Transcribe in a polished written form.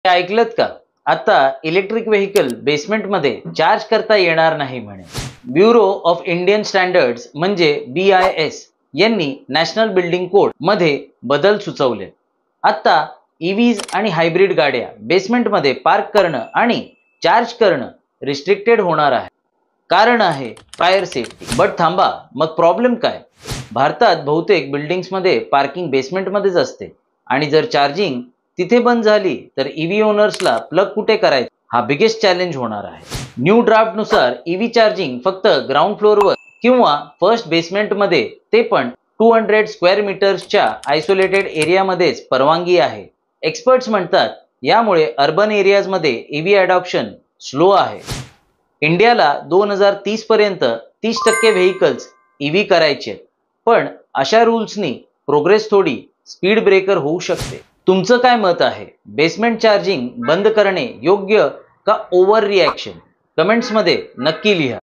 ऐकलत का? आता electric vehicle बेसमेंटमध्ये charge करता येणार नाही म्हणे. ब्युरो ऑफ इंडियन स्टँडर्ड्स म्हणजे BIS यांनी नॅशनल बिल्डिंग कोड मध्ये बदल सुचवले. आता EVs आणि हायब्रिड गाड्या बेसमेंटमध्ये पार्क करणं आणि चार्ज करणं रिस्ट्रिक्टेड होणार आहे. कारण आहे फायर सेफ्टी. बट थांबा, मग प्रॉब्लेम काय? भारतात बहुतेक बिल्डिंग्समध्ये पार्किंग बेसमेंटमध्येच असते आणि जर चार्जिंग तिथे बंद झाली तर EV ओनर्सला प्लग कुठे करायचं हा बिगेस्ट चॅलेंज होणार आहे. न्यू ड्राफ्टनुसार EV चार्जिंग फक्त ग्राउंड फ्लोअरवर किंवा फर्स्ट बेसमेंटमध्ये, ते पण 200 स्क्वेअर मीटर्सच्या आयसोलेटेड एरियामध्येच परवानगी आहे. एक्सपर्ट्स म्हणतात यामुळे अर्बन एरियाजमध्ये EV अडॉप्शन स्लो आहे. इंडियाला 2030 पर्यंत 30% व्हेकल्स EV करायचे, पण अशा रूल्सनी प्रोग्रेस थोडी स्पीड ब्रेकर होऊ शकते. तुमचं काय मत आहे? बेसमेंट चार्जिंग बंद करणे योग्य का ओव्हर रिॲक्शन? कमेंट्समध्ये नक्की लिहा.